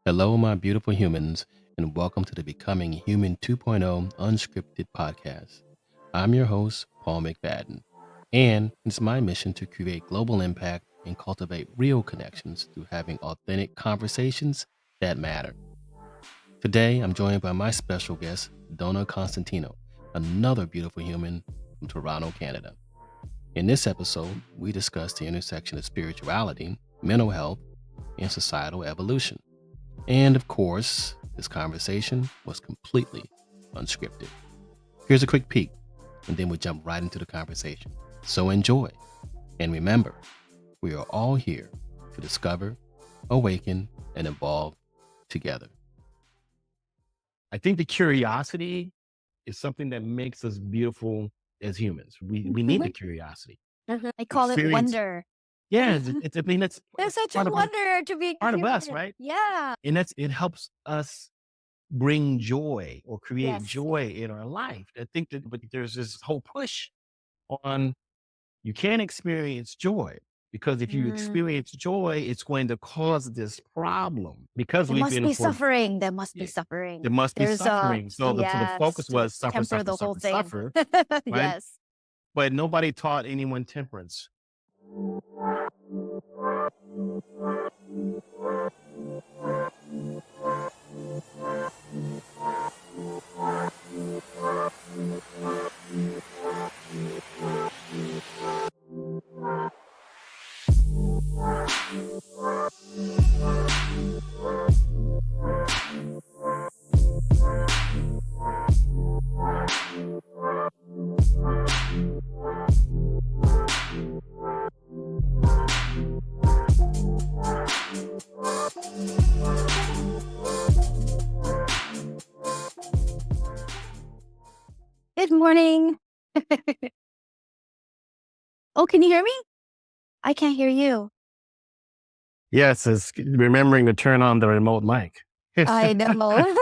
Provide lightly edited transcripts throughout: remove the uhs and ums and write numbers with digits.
Hello, my beautiful humans, and welcome to the Becoming Human 2.0 Unscripted podcast. I'm your host, Paul McFadden, and it's my mission to create global impact and cultivate real connections through having authentic conversations that matter. Today, I'm joined by my special guest, Dona Constantino, another beautiful human from Toronto, Canada. In this episode, we discuss the intersection of spirituality, mental health, and societal evolution. And of course, this conversation was completely unscripted. Here's a quick peek, and then we jump right into the conversation. So enjoy. And remember, we are all here to discover, awaken, and evolve together. I think the curiosity is something that makes us beautiful as humans. We need the curiosity. I call it Experience- wonder. Yeah, it's I mean that's There's such a part of our- wonder to be part of curious. us, right? Yeah. and it helps us bring joy or create Yes. joy in our life. I think that, but there's this whole push on you can't experience joy because if you experience joy, it's going to cause this problem because There we've must been be for- suffering. There must be Yeah. suffering. There must be There's suffering. So the focus to was suffer, temper suffer, the whole suffer, thing. suffer. Yes. But nobody taught anyone temperance. Good morning. Oh, can you hear me? I can't hear you. Yes, it's remembering to turn on the remote mic. I know.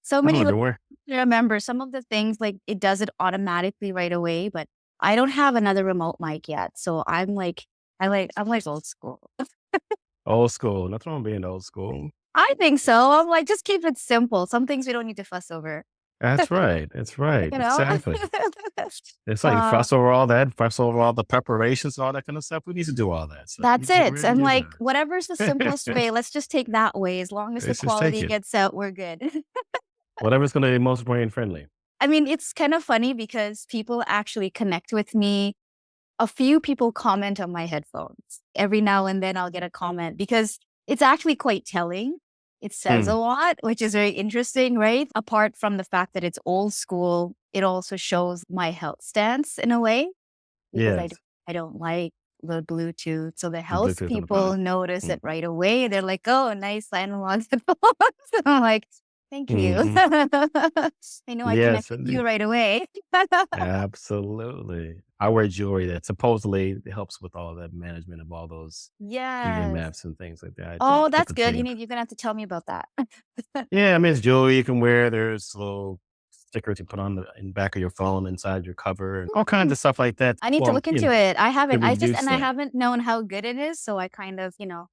So I many wonder where. to remember. Some of the things like it does it automatically right away, but I don't have another remote mic yet. So I'm like old school. Old school. Nothing wrong with being old school. I think so. I'm like, just keep it simple. Some things we don't need to fuss over. That's right. That's right. You know? Exactly. It's like fuss over all that, fuss over all the preparations, all that kind of stuff. We need to do all that. So That's we need to it. really I'm do like, that. whatever's the simplest way, let's just take that way. As long as the Let's just take quality it. gets out, we're good. Whatever's going to be most brain friendly. I mean, it's kind of funny because people actually connect with me. A few people comment on my headphones. Every now and then I'll get a comment because it's actually quite telling. It says a lot, which is very interesting, right? Apart from the fact that it's old school, it also shows my health stance in a way. Because Yes. I don't like the Bluetooth. So the health Bluetooth on the people phone. notice it right away. They're like, oh, nice analog headphones. I'm like, thank you. I know I Yes, connect with indeed. you right away. Absolutely. I wear jewelry that supposedly helps with all that management of all those Yes. EMFs and things like that. Oh, Put that's the good. thing- You're gonna have to tell me about that. Yeah, I mean, it's jewelry you can wear. There's little stickers you put on the in back of your phone, inside your cover, and all kinds of stuff like that. I need to Well, look you into know, it. I haven't. I reduce that. haven't known how good it is. So I kind of, some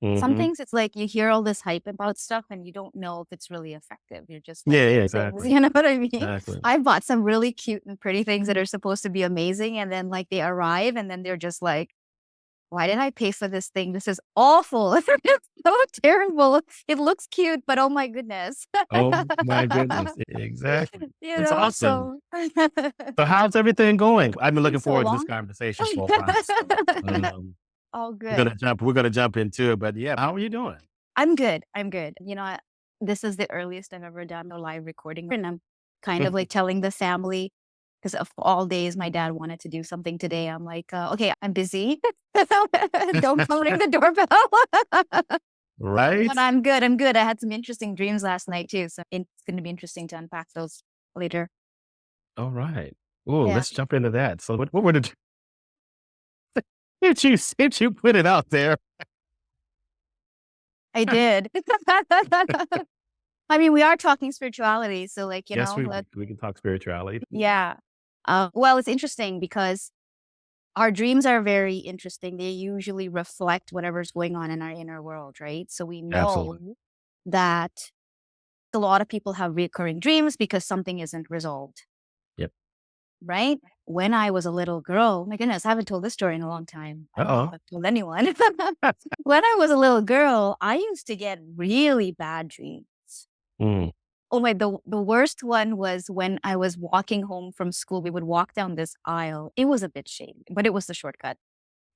Mhm. things it's like you hear all this hype about stuff and you don't know if it's really effective. You're just Yeah, liking yeah, things, exactly. You know what I mean? Exactly. I bought some really cute and pretty things that are supposed to be amazing, and then like they arrive, and then they're just like, "Why did I pay for this thing? This is awful. It's so terrible. It looks cute, but oh my goodness." Oh my goodness. Exactly. You It's know, awesome. so- So how's everything going? I've been looking so forward to this long. conversation for a while. So, All we're good. gonna jump into it, but yeah, how are you doing? I'm good. This is the earliest I've ever done a live recording, and I'm kind of like telling the family because of all days my dad wanted to do something today. I'm like, okay, I'm busy. Don't phone ring the doorbell. Right? But I'm good. I'm good. I had some interesting dreams last night too, so it's going to be interesting to unpack those later. All right. Oh, Yeah. let's jump into that. So what were the since you put it out there? I did. I mean, we are talking spirituality, so like, Yes, we let- can talk spirituality. yeah. Well, it's interesting because our dreams are very interesting. They usually reflect whatever's going on in our inner world, right? So we know Absolutely. that a lot of people have recurring dreams because something isn't resolved, Yep. right? When I was a little girl, my goodness, I haven't told this story in a long time. I don't know if Uh-oh. I've told anyone. When I was a little girl, I used to get really bad dreams. Mm. Oh my, the worst one was when I was walking home from school. We would walk down this aisle. It was a bit shady, but it was the shortcut.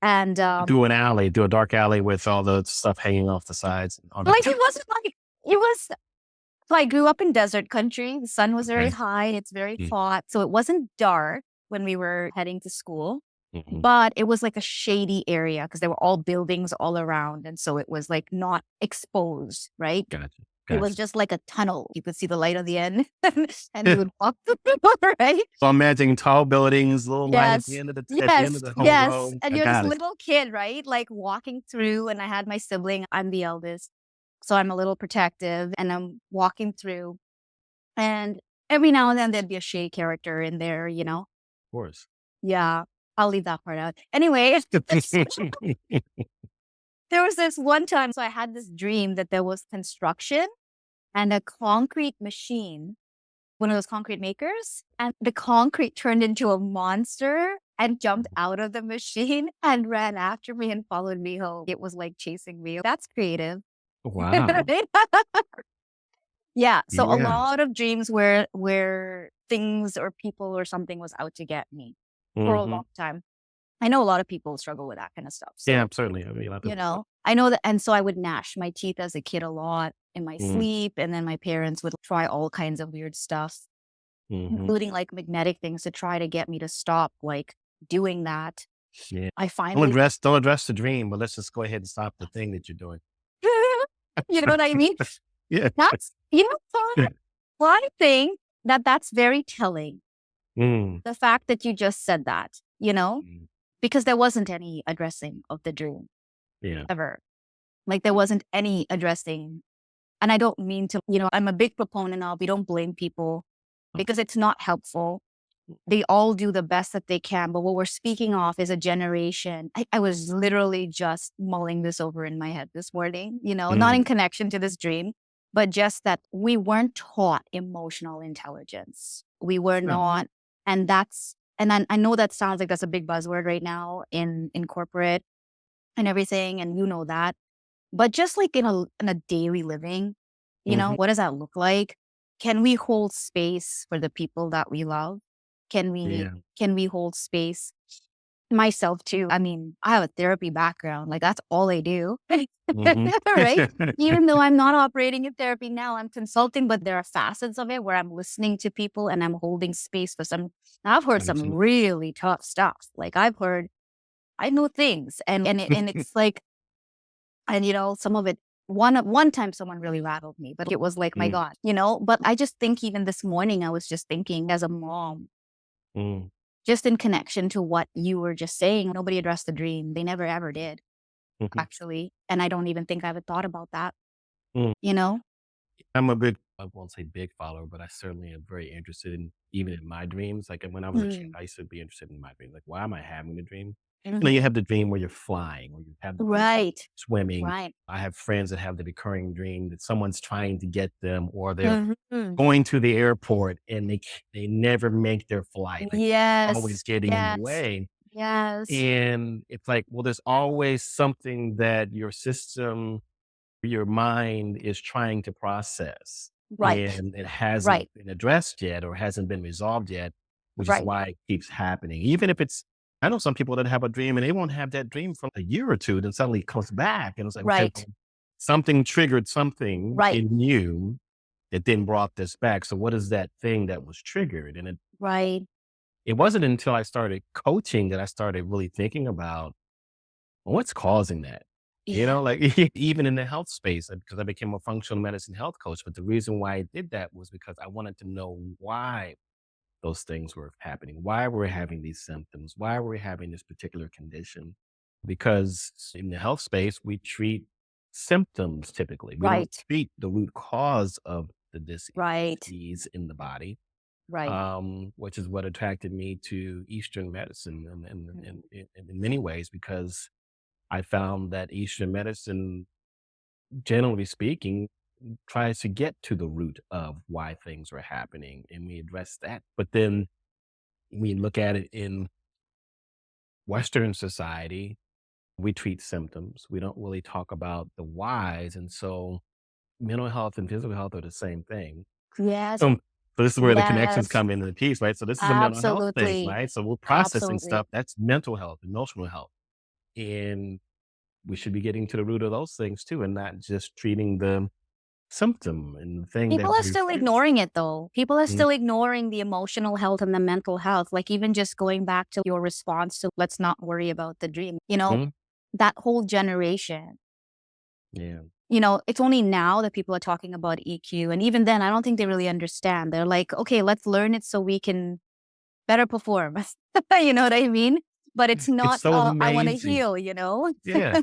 And Through an alley, through a dark alley with all the stuff hanging off the sides. like it wasn't like it was. So I grew up in desert country. The sun was very Okay. high. It's very Mm. hot, so it wasn't dark when we were heading to school. Mhm. But it was like a shady area because there were all buildings all around, and so it was like not exposed, right? Gotcha. It was Gotcha. just like a tunnel. You could see the light on the end, and we would walk through, right? So I'm imagining tall buildings, little light at the Yes. end of the Yes. whole Yes. row. And I you're this got it. little kid, right? Like walking through, and I had my sibling. I'm the eldest. So I'm a little protective, and I'm walking through. And every now and then there'd be a shady character in there, you know? Of course. Yeah. I'll leave that part out. Anyway, there was this one time, so I had this dream that there was construction and a concrete machine, one of those concrete makers, and the concrete turned into a monster and jumped out of the machine and ran after me and followed me home. It was like chasing me. That's creative. Wow. Yeah. So a Yeah. lot of dreams where things or people or something was out to get me for a Mhm. long time. I know a lot of people struggle with that kind of stuff. Yeah, So, certainly. I mean, a lot of you people struggle. know, I know that. And so I would gnash my teeth as a kid a lot in my Mm. sleep. And then my parents would try all kinds of weird stuff, Mhm. including like magnetic things to try to get me to stop like doing that. Yeah. I Don't finally, address the dream, but let's just go ahead and stop the thing that you're doing. you know what I mean? Yeah. That's, you know, so one thing that's very telling. Mm. The fact that you just said that, you know, Mm. because there wasn't any addressing of the dream Yeah. ever. Like there wasn't any addressing. And I don't mean to, I'm a big proponent of we don't blame people because it's not helpful. They all do the best that they can. But what we're speaking of is a generation. I was literally just mulling this over in my head this morning, not Mm. in connection to this dream, but just that we weren't taught emotional intelligence. We were No. not. And I know that sounds like that's a big buzzword right now in corporate and everything. And you know that. But just like in a daily living, Mhm. what does that look like? Can we hold space for the people that we love? Can we Yeah. can we hold space? Myself too. I mean, I have a therapy background. Like that's all I do. Mhm. Right? Even though I'm not operating in therapy now, I'm consulting, but there are facets of it where I'm listening to people and I'm holding space for some. I've heard some Absolutely. really tough stuff. Like I know things and it's like, and some of it, one time someone really rattled me, but it was like, my Mm. God, but I just think even this morning, I was just thinking as a mom, Mm. just in connection to what you were just saying, nobody addressed the dream. They never ever did, Mhm. actually. And I don't even think I ever thought about that, Mm. you know? I'm a big, I won't say big follower, but I certainly am very interested in even in my dreams. Like when I was a kid, Mm, I used to be interested in my dreams. Like, why am I having the dream? mhm. You have the dream where you're flying, or you have the dream Right, swimming. right. I have friends that have the recurring dream that someone's trying to get them, or they're Mhm. going to the airport and they never make their flight. Like Yes, always getting in the yes, way. yes. And it's like, well, there's always something that your system, your mind is trying to process, Right, and it hasn't right, been addressed yet or hasn't been resolved yet, which is right, why it keeps happening. Even if it's, I know some people that have a dream and they won't have that dream for a year or two, then suddenly it comes back. And it's like, okay, right, well, something triggered something right, in you that then brought this back. So what is that thing that was triggered? And right. it wasn't until I started coaching that I started really thinking about, well, what's causing that? Yeah, Like even in the health space, because I became a functional medicine health coach. But the reason why I did that was because I wanted to know why those things were happening. Why were we having these symptoms? Why were we having this particular condition? Because in the health space, we treat symptoms typically. We don't right, treat the root cause of the right. disease in the body. Right. which is what attracted me to Eastern medicine in many ways, because I found that Eastern medicine, generally speaking, tries to get to the root of why things are happening, and we address that. But then we look at it in Western society, we treat symptoms. We don't really talk about the whys. And so mental health and physical health are the same thing. Yes. Um, so this is where the connections Yes. come into the piece, right? So this is a mental health thing, Absolutely. right? So we're processing Absolutely. stuff that's mental health, emotional health. And we should be getting to the root of those things too, and not just treating the symptom and the thing that People are we still ignoring it though. People are Mhm. still ignoring the emotional health and the mental health. Like even just going back to your response to let's not worry about the dream, Mhm. that whole generation, Yeah. it's only now that people are talking about EQ. And even then, I don't think they really understand. They're like, okay, let's learn it so we can better perform. You know what I mean? But it's It's not, so I want to amazing. heal. Yeah.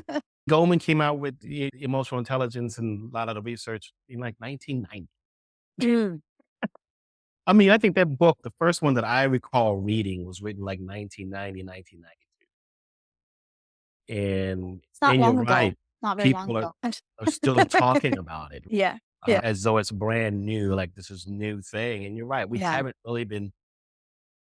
Goldman came out with the emotional intelligence and a lot of the research in like 1990. Mm, I mean, I think that book, the first one that I recall reading, was written like 1990, 1992. it's not And you're long ago. right. Not very long People ago. are still talking about it, Yeah. Yeah. as though it's brand new, like this is new thing. And you're right. We Yeah. haven't really been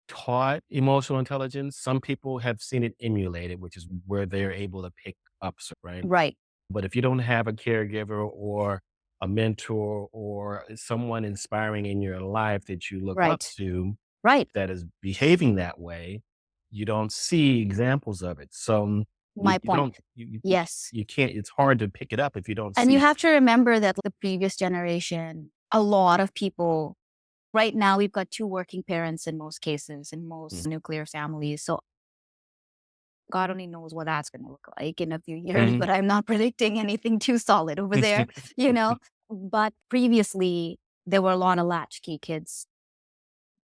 taught emotional intelligence. Some people have seen it emulated, which is where they're able to pick up, right? Right. But if you don't have a caregiver or a mentor or someone inspiring in your life that you look up Right. to Right. that is behaving that way, you don't see examples of it. So My you don't, point. Yes. you can't, it's hard to pick it up if you don't And you see it. have to remember that the previous generation, a lot of people, right now, we've got two working parents in most cases, in most nuclear families. So God only knows what that's going to look like in a few years, Mhm. but I'm not predicting anything too solid over there, you know? But previously, there were a lot of latchkey kids.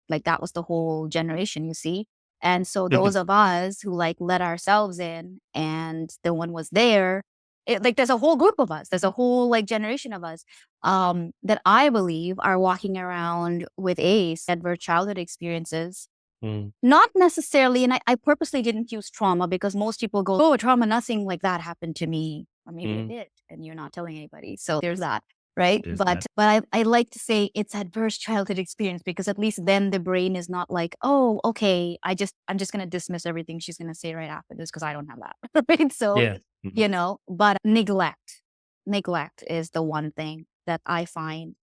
Like that was the whole generation, you see? And so those of us who like let ourselves in and the one was there, like there's a whole group of us, there's a whole like generation of us that I believe are walking around with ACE, adverse childhood experiences. Mm. Not necessarily, and I purposely didn't use trauma because most people go, oh, trauma, nothing like that happened to me. Or maybe it Mhm. did, and you're not telling anybody. So there's that, right? There's But that. I like to say it's adverse childhood experience because at least then the brain is not like, oh, okay, I'm just gonna dismiss everything she's gonna say right after this because I don't have that. Right. So, Yeah. Mhm. but neglect is the one thing that I find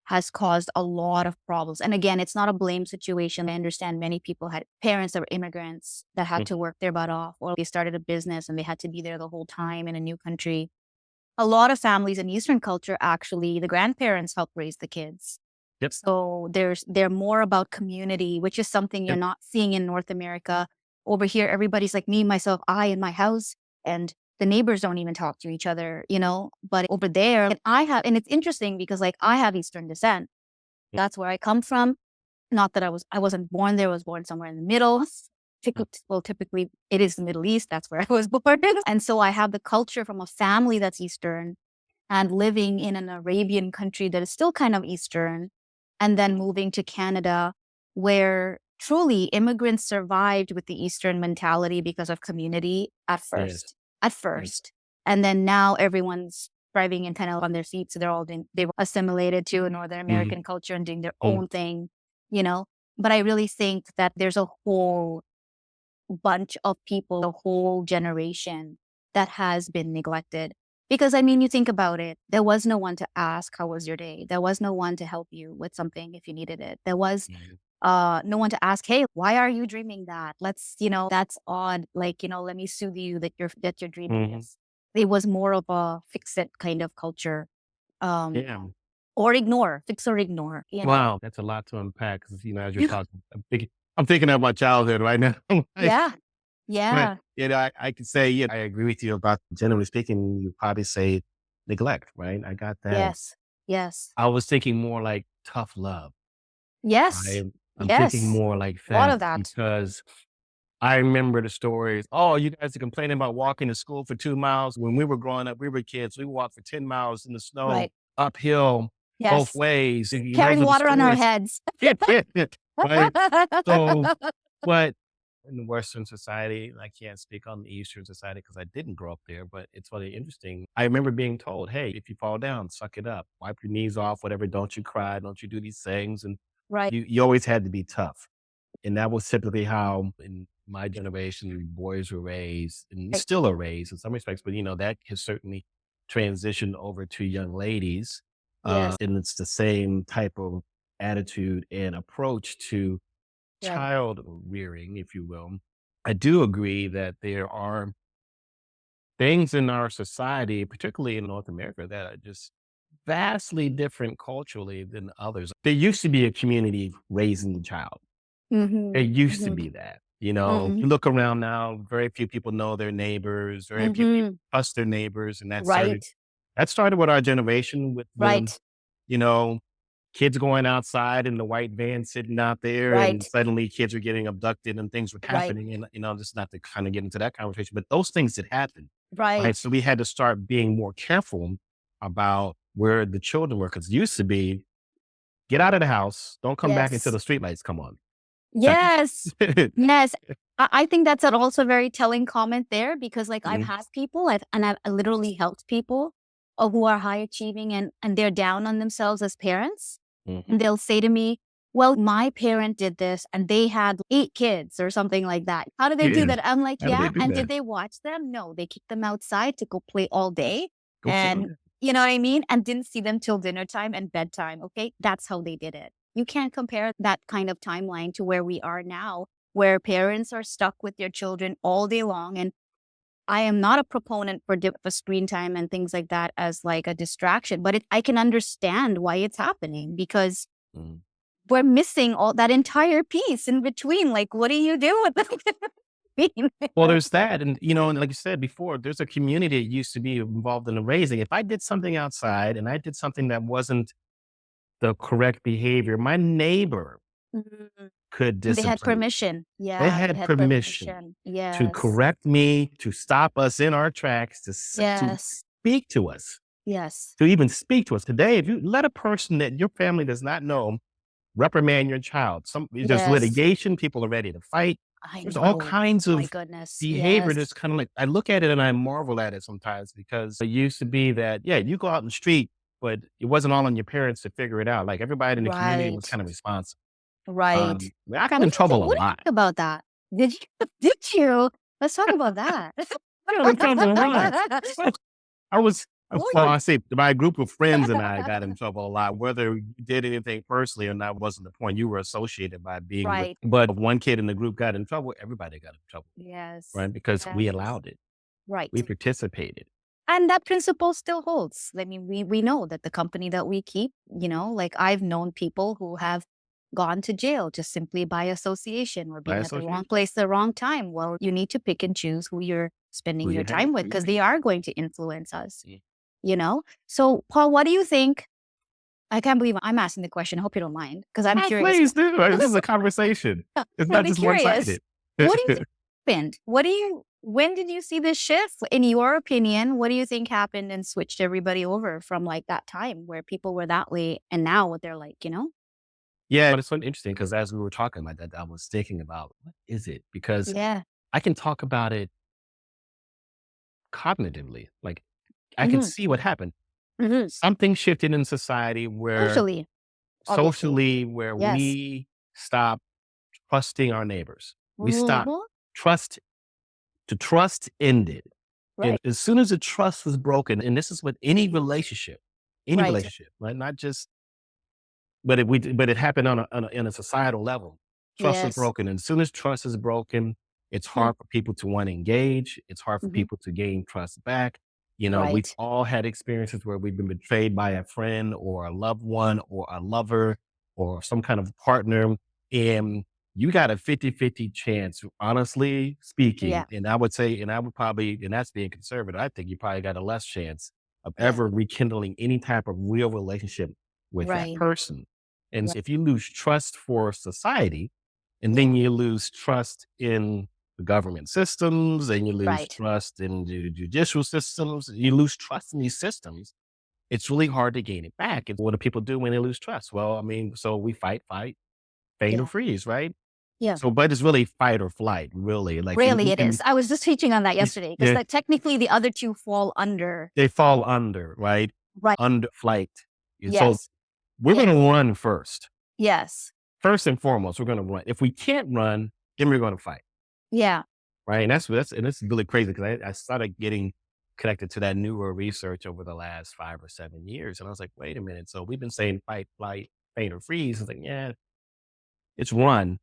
has caused a lot of problems. And again, it's not a blame situation. I understand many people had parents that were immigrants that had to work their butt off, or they started a business and they had to be there the whole time in a new country. A lot of families in Eastern culture, actually, the grandparents help raise the kids. Yep. So they're more about community, which is something you're Yep. not seeing in North America. Over here, everybody's like me, myself, I in my house, and the neighbors don't even talk to each other. But over there, and it's interesting because like I have Eastern descent. That's where I come from. Not that I wasn't born there. I was born somewhere in the middle. Well, typically it is the Middle East. That's where I was born. And so I have the culture from a family that's Eastern and living in an Arabian country that is still kind of Eastern, and then moving to Canada, where truly immigrants survived with the Eastern mentality because of community at Yes. first. At Yes. first. And then now everyone's thriving and kind of on their feet. So they've assimilated to Northern Mhm. American culture and doing their Mhm. own thing, you know. But I really think that there's a whole bunch of people, a whole generation that has been neglected. Because I mean, you think about it, there was no one to ask, how was your day? There was no one to help you with something if you needed it. There was Mhm. no one to ask, hey, why are you dreaming that? That's odd. Like, let me soothe you that you're dreaming Mhm. this. It was more of a fix it kind of culture. Um, Yeah. or ignore, fix or ignore. Wow, that's a lot to unpack because, as you're talking, I'm thinking of my childhood right now. Like, Yeah. but, Yeah. I could say, yeah, I agree with you about, generally speaking, you probably say neglect, right? I got that. Yes. Yes. I was thinking more like tough love, Yes. right? I'm thinking Yes. more like A lot that of that. because I remember the stories. Oh, you guys are complaining about walking to school for 2 miles. When we were growing up, we were kids. We walked for 10 miles in the snow Right. uphill. both Yes. ways. And those Carrying are the water on our stories. heads. Right? So, but in Western society, I can't speak on the Eastern society because I didn't grow up there, but it's really interesting. I remember being told, hey, if you fall down, suck it up, wipe your knees off, whatever. Don't you cry. Don't you do these things. And Right. you always had to be tough. And that was typically how in my generation, boys were raised and Right. still are raised in some respects, but that has certainly transitioned over to young ladies. Yes. And it's the same type of attitude and approach to Right. child rearing, if you will. I do agree that there are things in our society, particularly in North America, that are just vastly different culturally than others. There used to be a community raising the child. Mm-hmm. It used to Mm-hmm. be that. Mm-hmm. You look around now, very few people know their neighbors, very few people Mm-hmm. trust their neighbors, and Right. that started with our generation with Right. you know, kids going outside and the white van sitting out there, and Right. suddenly kids are getting abducted and things were Right. happening. And, just not to kind of get into that conversation, but those things did happen. Right. Right. So we had to start being more careful about where the children were. Cause it used to be, get out of the house. Don't come back until Yes. the streetlights come on. Yes. Yes. I think that's an also very telling comment there because like I've Mhm, had people I've literally helped people who are high achieving and they're down on themselves as parents. mhm. And they'll say to me, well, my parent did this and they had 8 kids or something like that. How do they do Yeah. that? I'm like, How do they yeah. do And that? did they watch them? No, they kicked them outside to go play all day. Go play on And that. you know what I mean? And didn't see them till dinner time and bedtime. Okay. That's how they did it. You can't compare that kind of timeline to where we are now, where parents are stuck with their children all day long. And I am not a proponent for screen time and things like that as like a distraction, but I can understand why it's happening because Mhm. we're missing all that entire piece in between. Like, what do you do with the Well, there's that. And, and like you said before, there's a community that used to be involved in the raising. If I did something outside and I did something that wasn't the correct behavior, my neighbor Mhm. could And they had discipline me. permission. They Yeah, they had had permission permission. to Yes. correct me, to stop us in our tracks, to Yes. speak to us, Yes. to even speak to us. Today, if you let a person that your family does not know reprimand your child, there's Yes. litigation, people are ready to fight. I There's all know. kinds My of goodness. behavior Yes. that's kind of like, I look at it and I marvel at it sometimes because it used to be that, yeah, you go out in the street, but it wasn't all on your parents to figure it out. Like everybody in the community was Right. kind of responsible. Right. I got in trouble a What do you lot. think about that? Did you? Did you? Let's talk about that. I got in trouble a lot. I was, Oh, well, I say my group of friends and I got in trouble a lot. Whether you did anything personally or not wasn't the point. You were associated by being with, right. but if one kid in the group got in trouble, everybody got in trouble, Yes. right? Because we Yes. allowed it. Right. We participated. And that principle still holds. I mean, we know that the company that we keep, like I've known people who have gone to jail just simply by association or By being at the wrong association, place at the wrong time. Well, you need to pick and choose who you're spending who your you hang time with with. because they are going to influence us, Yeah. So, Paul, what do you think? I can't believe I'm asking the question. I hope you don't mind because I'm curious. Please do. This is a conversation. I'm It's not really just one curious. sided. What do you think happened? When did you see this shift? In your opinion, what do you think happened and switched everybody over from like that time where people were that way and now what they're like? Yeah, but it's so interesting because as we were talking about that, I was thinking about what is it? Because Yeah. I can talk about it cognitively. Like I can Mm-hmm. see what happened. Mm-hmm. Something shifted in society where Socially, obviously. Yes. we stopped trusting our neighbors. We stopped Mm-hmm. trust trust ended. And Right. as soon as the trust was broken, and this is with any Right. relationship, right? Not just, but it happened in a societal level. Trust was Yes. broken. And as soon as trust is broken, it's hard for people to want to engage. It's hard for Mm-hmm. people to gain trust back. We've Right. all had experiences where we've been betrayed by a friend or a loved one or a lover or some kind of partner. And you got a 50-50 chance, honestly speaking. Yeah. And I would say, and I would probably, and that's being conservative, I think you probably got a less chance of Yeah. ever rekindling any type of real relationship with that Right. person. And Right. if you lose trust for society, and Yeah. then you lose trust in the government systems, and you lose Right. trust in the judicial systems, you lose trust in these systems, it's really hard to gain it back. And what do people do when they lose trust? Well, I mean, so we fight, faint or Yeah. freeze, right? Yeah. So, but it's really fight or flight, really. Like Really, you it can, is. I was just teaching on that yesterday because yeah, like technically the other two fall under. they fall under, right? Right. Under flight. And so Yes. we're going to run first. Yes. First and foremost, we're going to run. If we can't run, then we're going to fight. Yeah. Right. And and it's really crazy because I started getting connected to that newer research over the last 5 or 7 years. And I was like, wait a minute. So we've been saying fight, flight, faint, or freeze. I was like, yeah, it's run.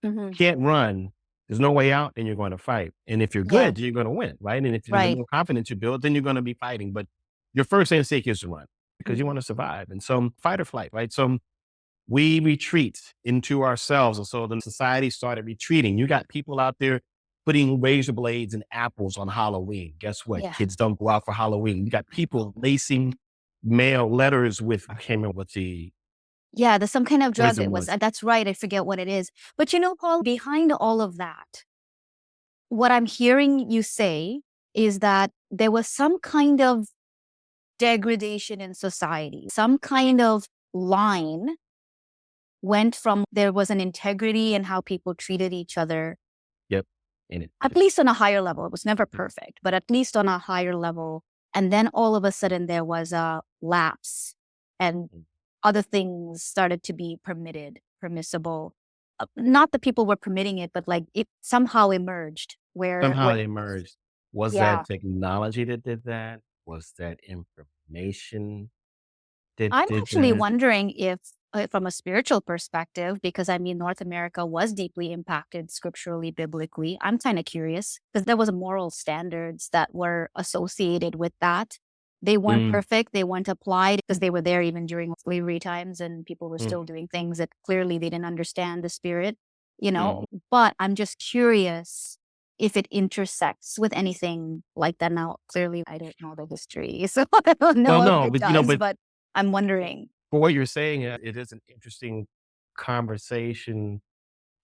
Hmm. Can't run. There's no way out, then you're going to fight. And if you're Yeah. good, you're going to win. Right. And if the Right. more confidence you build, then you're going to be fighting. But your first instinct is to run because you Mhm. want to survive. And so fight or flight, right? So we retreat into ourselves. And so the society started retreating. You got people out there putting razor blades and apples on Halloween. Guess what? Yeah. Kids don't go out for Halloween. You got people lacing mail letters with, I can't remember what the Yeah, there's some kind of drug poison it was. was. That's right. I forget what it is. But Paul, behind all of that, what I'm hearing you say is that there was some kind of degradation in society, some kind of line went from there was an integrity in how people treated each other, Yep. And at least on a higher level. It was never perfect, but at least on a higher level. And then all of a sudden there was a lapse and other things started to be permissible. Not that people were permitting it, but like it somehow emerged somehow where it emerged. Was yeah. that technology that did that? Was that information that I'm did actually that? wondering if, from a spiritual perspective, because I mean, North America was deeply impacted scripturally, biblically. I'm kind of curious because there was moral standards that were associated with that. They weren't Mm, perfect. They weren't applied because they were there even during slavery times and people were mm, still doing things that clearly they didn't understand the spirit, mm. But I'm just curious if it intersects with anything like that. Now, clearly, I don't know the history, so I don't Well, know if no, it but does, but I'm wondering. for what you're saying, it is an interesting conversation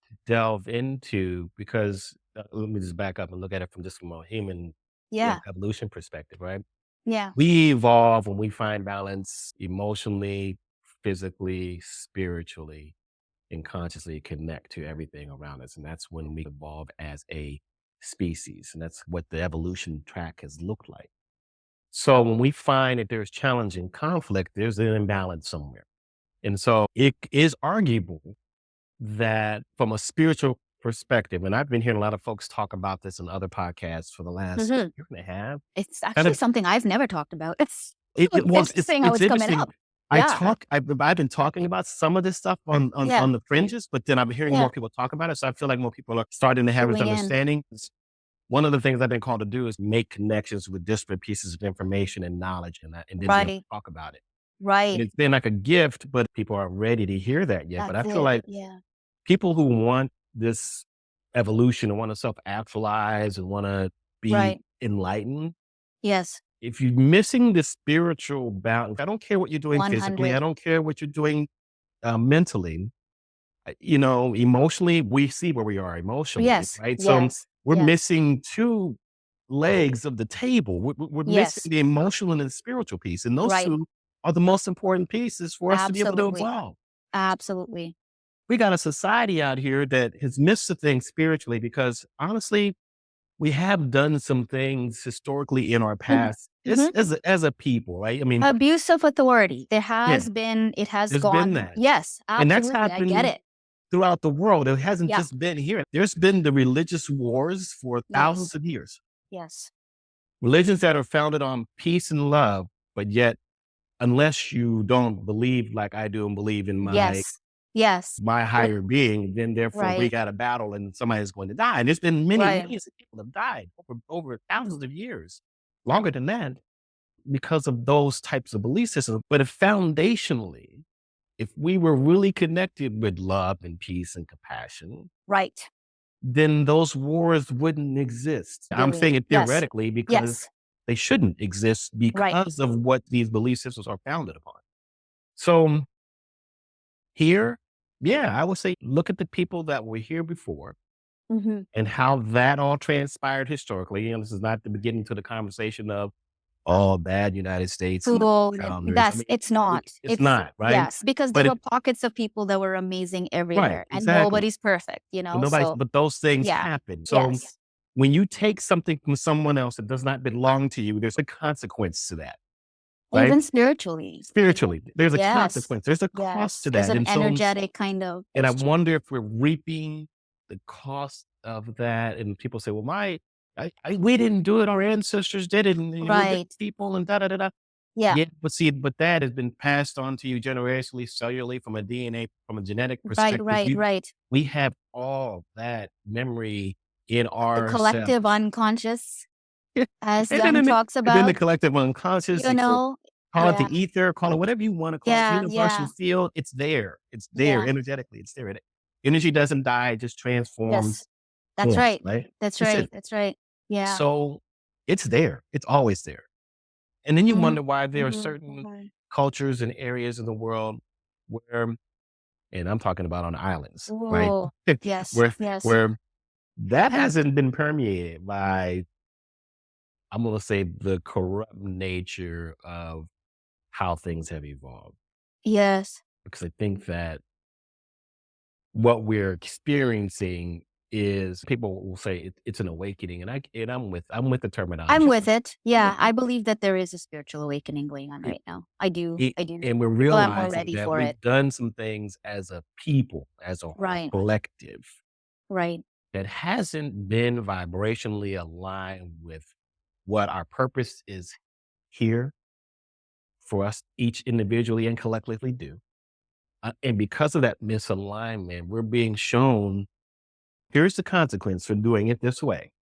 to delve into because let me just back up and look at it from a human, Yeah. evolution perspective, right? Yeah. We evolve when we find balance emotionally, physically, spiritually, and consciously connect to everything around us. And that's when we evolve as a species. And that's what the evolution track has looked like. So when we find that there's challenge and conflict, there's an imbalance somewhere. And so it is arguable that from a spiritual perspective, and I've been hearing a lot of folks talk about this in other podcasts for the last Mhm. year and a half. It's Kind actually of, something I've never talked about. It's it was interesting how it's it's coming interesting. up. Yeah. I've been talking about some of this stuff Yeah. on the fringes, but then I'm hearing Yeah. more people talk about it. So I feel like more people are starting to have this Cluing in. understanding. One of the things I've been called to do is make connections with disparate pieces of information and knowledge, and then be able to Right. talk about it. And Right. it's been like a gift, but people aren't ready to hear that yet. But I That's feel it. like Yeah. people who want this evolution and want to self-actualize and want to be Right. enlightened, Yes. if you're missing the spiritual balance, I don't care what you're doing physically, I 100. don't care what you're doing mentally, emotionally, we see where we are emotionally, Yes. right? So Yes. we're Yes. missing two legs of the table. We're missing Yes. the emotional and the spiritual piece. And those Right. two are the most important pieces for us to be able to Absolutely. evolve. Absolutely. We got a society out here that has missed the thing spiritually because honestly, we have done some things historically in our Mhm. past Mhm. as a people, right? I mean, Abuse of authority. yeah, It has there's been gone. that. Yes, And that's absolutely. I get happened it. throughout the world. It hasn't Yeah. just been here. There's been the religious wars for thousands Yes. of years. Yes. Religions that are founded on peace and love, but yet, unless you don't believe like I do and believe in Yes. Yes. my What higher being, then therefore we right. got a battle and somebody is going to die. And there's been many Right. millions of people have died over thousands of years, longer than that, because of those types of belief systems. But if foundationally, if we were really connected with love and peace and compassion, Right. then those wars wouldn't exist. I'm Really. saying it Yes. theoretically because Yes. they shouldn't exist Right. because of what these belief systems are founded upon. So here, yeah, I would say look at the people that were here before Mhm. and how that all transpired historically. This is not the beginning to the conversation of, all bad United States Well, founders. I mean, it's not. it's not, right? Yes, because But there were pockets of people that were amazing right, everywhere, and exactly. nobody's perfect, But nobody's, So but those things yeah, happen. So yes, when you take something from someone else that does not belong to you, there's a consequence to that, right? even spiritually. Spiritually, there's a Yes, consequence. There's a cost yes. to There's that. an And so, energetic kind of. and I That's true. wonder if we're reaping the cost of that. And people say, well, we didn't do it. Our ancestors did it. And we're good Right. people and da da da da. Yeah. Yeah, but see, but that has been passed on to you generationally, cellularly, from a DNA, from a genetic Right. perspective. Right. Right. We have all that memory in The ourselves. collective unconscious, Yeah. as And then, Young talks and then the about. collective unconscious, You know. call it the Yeah. ether, call it whatever you want to call it, Yeah. universal Yeah. field. It's there. It's there Yeah. energetically. It's there. Energy doesn't die, it just transforms Yes. That's forms, right. right? That's That's right. it. That's right. Yeah. So it's there. It's always there. And then you Mhm. wonder why there are Mhm. certain cultures and areas in the world where, and I'm talking about on islands, right? Oh, yes. where Yes. where that hasn't been permeated by, I'm gonna say, the corrupt nature of how things have evolved. Yes. Because I think that what we're experiencing is, people will say it's an awakening, and I'm with the I'm terminology. with it. I'm Yeah, with I it. believe that there is a spiritual awakening going on right now. I do. It I do. and we're People are more realizing ready that for it. we've done some things as a people, as a Right. collective, Right. that hasn't been vibrationally aligned with what our purpose is here for us each individually and collectively do. And because of that misalignment, we're being shown, here's the consequence for doing it this way.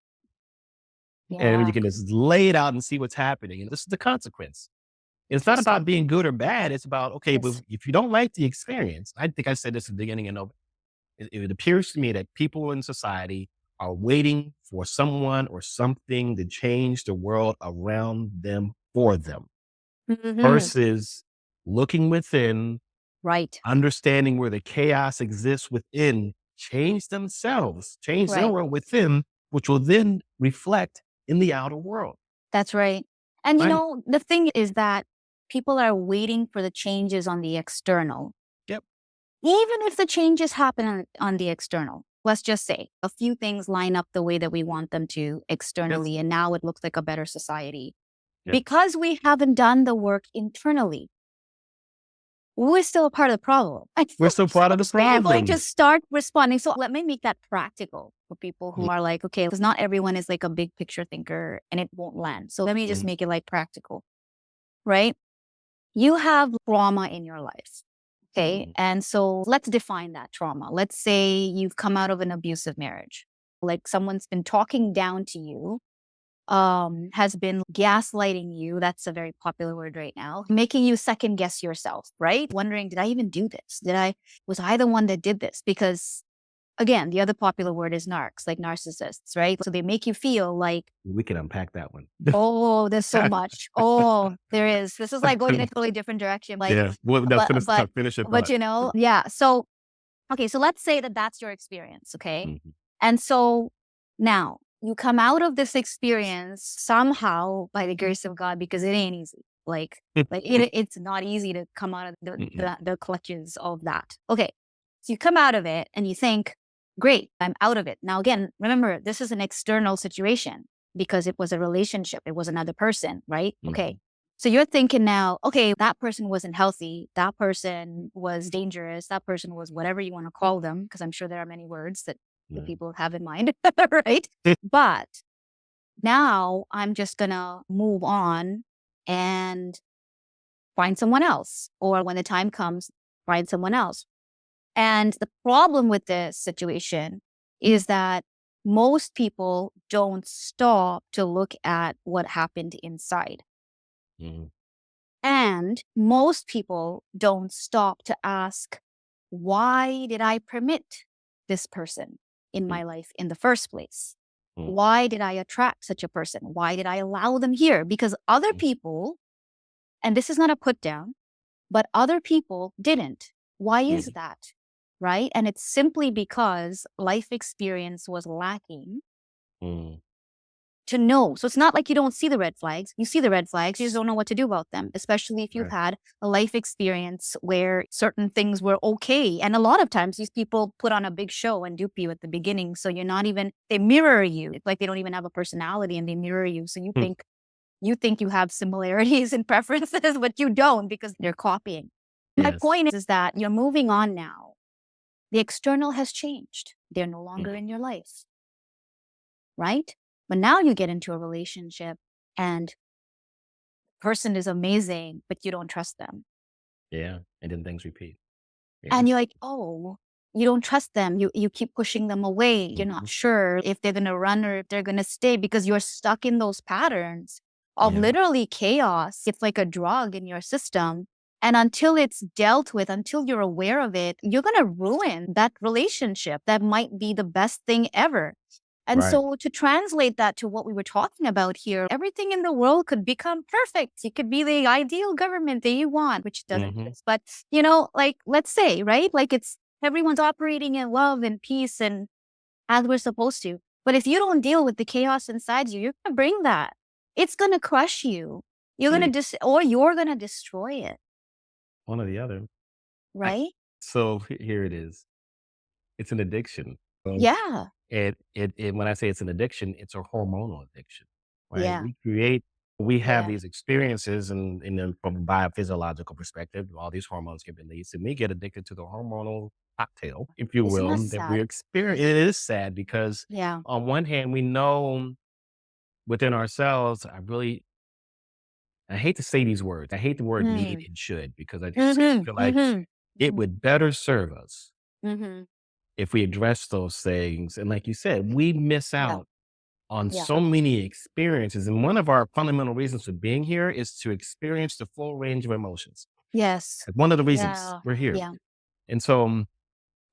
And you Yeah. can just lay it out and see what's happening. And this is the consequence. It's not about being good or bad. It's about, okay, but Yes. if you don't like the experience, I think I said this at the beginning of it appears to me that people in society are waiting for someone or something to change the world around them for them, Mhm. versus looking within, Right. understanding where the chaos exists within, change themselves, change their Right. world within, which will then reflect in the outer world. That's right. And Right? the thing is that people are waiting for the changes on the external. Yep. Even if the changes happen on the external, let's just say a few things line up the way that we want them to externally, and now it looks like a better society. Yep. Because we haven't done the work internally, we're still a part of the problem. We're still part of the We are going problem. to start responding. So let me make that practical for people who are like, okay, because not everyone is like a big picture thinker and it won't land. So let me just make it like practical, right? You have trauma in your life. Okay. And so let's define that trauma. Let's say you've come out of an abusive marriage. Like someone's been talking down to you, has been gaslighting you. That's a very popular word right now, making you second guess yourself, right? Wondering, did I even do this? Was I the one that did this? Because again, the other popular word is narcs, like narcissists, right? So they make you feel like, We can unpack that one. oh, there's so much. Oh, there is. This is like going in a totally different direction. Like, Yeah. Well, no, finish your thought. yeah. So, okay. So let's say that that's your experience. Okay. Mhm. And so now you come out of this experience somehow by the grace of God, because it ain't easy. It's not easy to come out of the clutches of that. Okay. So you come out of it and you think, great, I'm out of it. Now, again, remember, this is an external situation because it was a relationship. It was another person, right? Okay. So you're thinking now, okay, that person wasn't healthy. That person was dangerous. That person was whatever you want to call them, because I'm sure there are many words that people have in mind, right? But now I'm just going to move on and find someone else. Or when the time comes, find someone else. And the problem with this situation is that most people don't stop to look at what happened inside. Mhm. And most people don't stop to ask, why did I permit this person in my life in the first place? Why did I attract such a person? Why did I allow them here? Because other people, and this is not a put down, but other people didn't. Why is that? Right? And it's simply because life experience was lacking. to know. So it's not like you don't see the red flags. You see the red flags. You just don't know what to do about them, especially if you've had a life experience where certain things were okay. And a lot of times these people put on a big show and dupe you at the beginning. So you're not even, they mirror you. It's like they don't even have a personality and they mirror you. So you think you have similarities and preferences, but you don't because they're copying. My point is that you're moving on now. The external has changed. They're no longer in your life. Right? But now you get into a relationship and the person is amazing, but you don't trust them. Yeah. And then things repeat. And you're like, oh, you don't trust them. You keep pushing them away. You're not sure if they're going to run or if they're going to stay because you're stuck in those patterns of literally chaos. It's like a drug in your system. And until it's dealt with, until you're aware of it, you're going to ruin that relationship that might be the best thing ever. And so to translate that to what we were talking about here, everything in the world could become perfect. It could be the ideal government that you want, which doesn't exist. But, like, let's say, right? Like everyone's operating in love and peace and as we're supposed to. But if you don't deal with the chaos inside you, you're going to bring that. It's going to crush you. You're going to or you're going to destroy it. One or the other. Right? So here it is. It's an addiction. Yeah. It when I say it's an addiction, it's a hormonal addiction, right? Yeah. We have Yeah. these experiences and then from a biophysiological perspective, all these hormones get released and we get addicted to the hormonal cocktail, if you Isn't will, that that we sad? experience. It is sad because Yeah. on one hand, we know within ourselves, I hate to say these words. I hate the word needed and should because I just feel like it would better serve us if we address those things. And like you said, we miss Yeah. out on Yeah. so many experiences. And one of our fundamental reasons for being here is to experience the full range of emotions. Yes. Like one of the reasons Yeah. we're here. Yeah. And so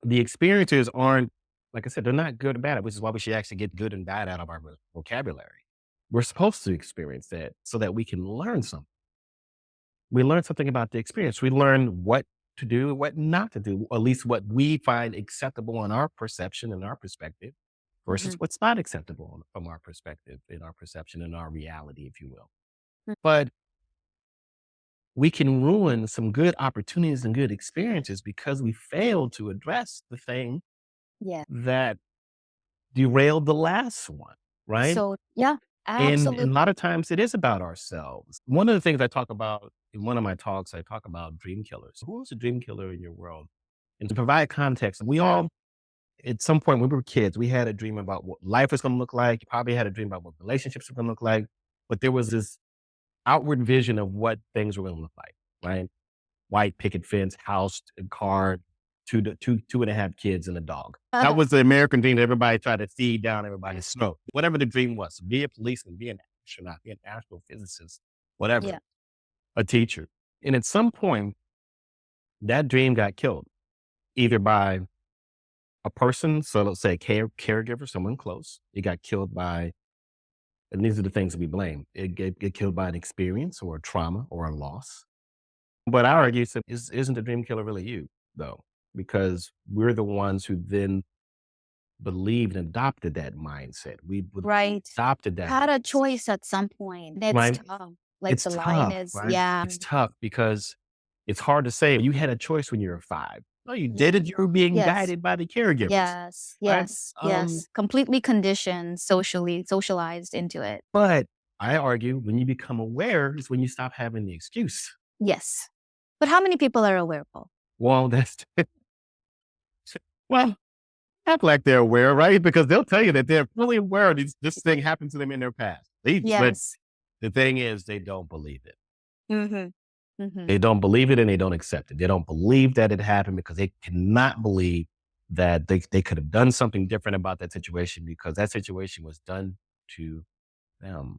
the experiences aren't, like I said, they're not good or bad, which is why we should actually get good and bad out of our vocabulary. We're supposed to experience that so that we can learn something. We learn something about the experience. We learn what to do and what not to do, or at least what we find acceptable in our perception and our perspective versus what's not acceptable from our perspective, in our perception, in our reality, if you will. But we can ruin some good opportunities and good experiences because we failed to address the thing Yeah. that derailed the last one, right? So, yeah, And a absolutely. lot of times it is about ourselves. One of the things I talk about in one of my talks, I talk about dream killers. Who is a dream killer in your world? And to provide context, we all, at some point when we were kids, we had a dream about what life was going to look like. You probably had a dream about what relationships were going to look like. But there was this outward vision of what things were going to look like, right? White picket fence, house, a car, two and a half kids and a dog. That was the American dream that everybody tried to feed down everybody's throat. Whatever the dream was, be a policeman, be an astronaut, be an astrophysicist, whatever, Yeah. a teacher. And at some point, that dream got killed, either by a person, so let's say caregiver, someone close. It got killed by, and these are the things that we blame. It get killed by an experience or a trauma or a loss. But I argue, so isn't the dream killer really you, though? Because we're the ones who then believed and adopted that mindset. We Right. adopted that. Had a choice at some point. It's Right? tough. Like It's the line tough, is, right? yeah. It's tough because it's hard to say you had a choice when you were 5. No, you didn't. You were being Yes. guided by the caregivers. Yes. Right? Yes. Completely conditioned, socialized into it. But I argue when you become aware is when you stop having the excuse. Yes. But how many people are aware, Paul? Well, well, act like they're aware, right? Because they'll tell you that they're fully aware of this thing happened to them in their past. But Yes. the thing is, they don't believe it. Mm-hmm. They don't believe it and they don't accept it. They don't believe that it happened because they cannot believe that they could have done something different about that situation because that situation was done to them.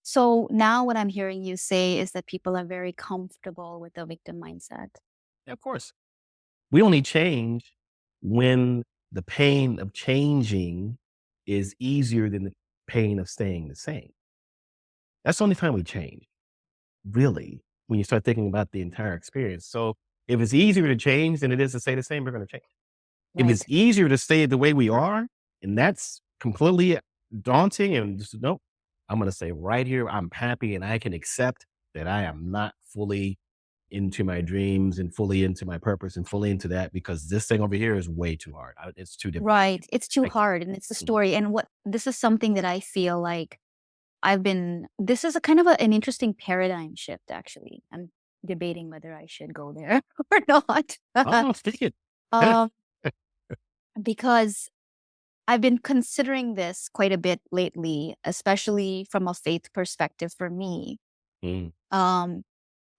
So now what I'm hearing you say is that people are very comfortable with the victim mindset. Yeah, of course. We only change when the pain of changing is easier than the pain of staying the same. That's the only time we change, really, when you start thinking about the entire experience. So if it's easier to change than it is to stay the same, we're going to change. If it's easier to stay the way we are, and that's completely daunting and just, nope, I'm going to say right here, I'm happy and I can accept that I am not fully into my dreams and fully into my purpose and fully into that because this thing over here is way too hard. It's too difficult. Right. It's too I can't. hard. And it's the story. And this is something that I feel like this is a kind of an interesting paradigm shift, actually. I'm debating whether I should go there or not. Oh, stick it. um, because I've been considering this quite a bit lately, especially from a faith perspective for me. Mm, Um,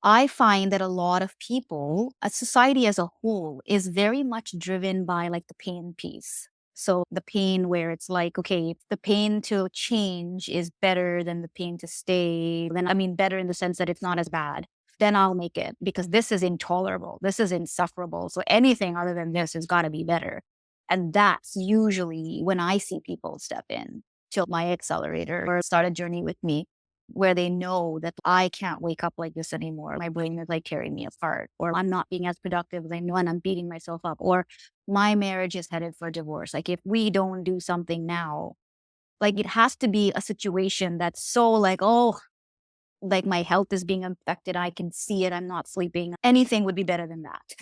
I find that a lot of people, a society as a whole, is very much driven by like the pain piece. So the pain where it's like, okay, if the pain to change is better than the pain to stay, then I mean, better in the sense that it's not as bad, then I'll make it because this is intolerable. This is insufferable. So anything other than this has got to be better. And that's usually when I see people step in to my accelerator or start a journey with me where they know that I can't wake up like this anymore. My brain is like tearing me apart, or I'm not being as productive as I know and I'm beating myself up, or my marriage is headed for divorce. Like if we don't do something now, like it has to be a situation that's so like, oh, like my health is being affected. I can see it. I'm not sleeping. Anything would be better than that.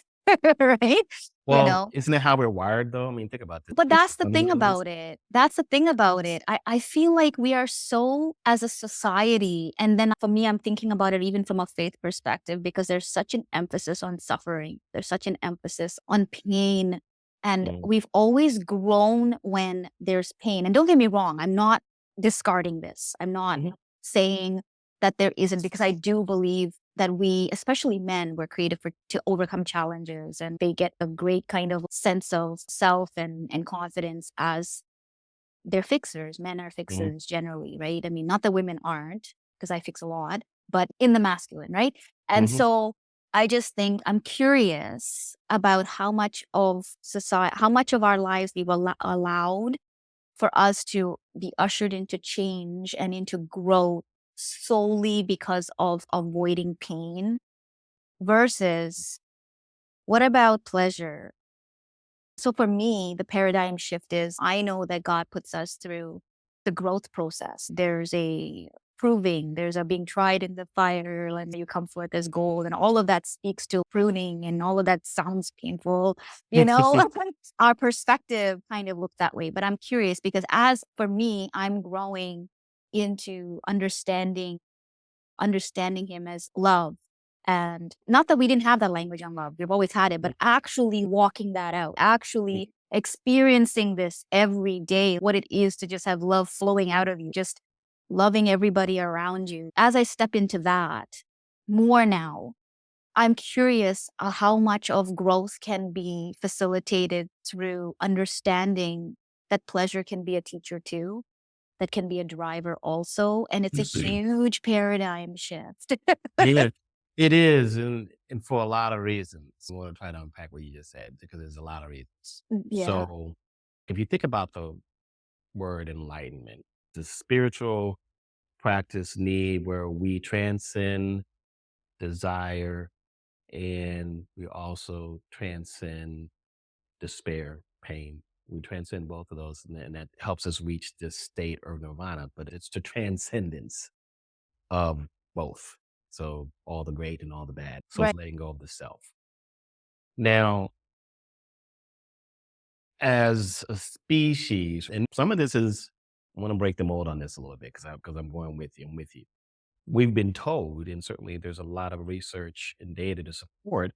Right? You well, know? isn't it how we're wired though? I mean, think about this. But Just that's the thing fundamentals. about it. That's the thing about it. I feel like we are so, as a society, and then for me, I'm thinking about it even from a faith perspective, because there's such an emphasis on suffering. There's such an emphasis on pain. And Mm, we've always grown when there's pain. And don't get me wrong, I'm not discarding this. I'm not mhm, saying that there isn't, because I do believe that we, especially men, were created to overcome challenges, and they get a great kind of sense of self and confidence as they're fixers. Men are mhm, fixers generally, right? I mean, not that women aren't, because I fix a lot, but in the masculine, right? And mhm. so I just think I'm curious about how much of society, how much of our lives we've allowed for us to be ushered into change and into growth solely because of avoiding pain versus what about pleasure? So for me, the paradigm shift is I know that God puts us through the growth process. There's a proving, there's a being tried in the fire, and you come forth as gold. And all of that speaks to pruning, and all of that sounds painful, you know? Our perspective kind of looks that way. But I'm curious because as for me, I'm growing into understanding him as love. And not that we didn't have that language on love, we've always had it, but actually walking that out, actually experiencing this every day, what it is to just have love flowing out of you, just loving everybody around you. As I step into that more now, I'm curious how much of growth can be facilitated through understanding that pleasure can be a teacher too, that can be a driver also. And it's a See. huge paradigm shift. Yeah, it is, and for a lot of reasons. I want to try to unpack what you just said because there's a lot of reasons. Yeah. So, if you think about the word enlightenment, the spiritual practice need where we transcend desire and we also transcend despair, pain. We transcend both of those, and that helps us reach this state of nirvana. But it's the transcendence of both. So all the great and all the bad. So Right. it's letting go of the self. Now, as a species, and some of this is, I want to break the mold on this a little bit because I'm going with you. I'm with you. We've been told, and certainly there's a lot of research and data to support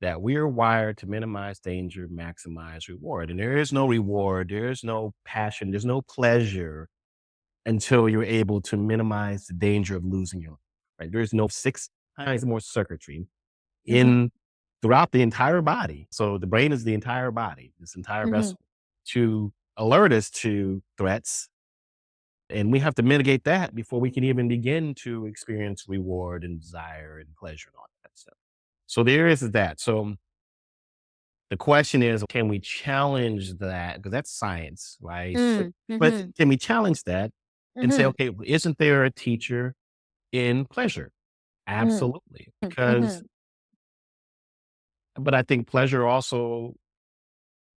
that we're wired to minimize danger, maximize reward. And there is no reward, there is no passion, there's no pleasure until you're able to minimize the danger of losing your life. Right? There's no 6 times more circuitry Hmm. in throughout the entire body. So the brain is the entire body, this entire Hmm. vessel, to alert us to threats. And we have to mitigate that before we can even begin to experience reward and desire and pleasure and all that stuff. So there is that. So the question is, can we challenge that? Because that's science, right? But Mm-hmm. can we challenge that and say, Hmm. okay, isn't there a teacher in pleasure? Absolutely. Hmm. But I think pleasure also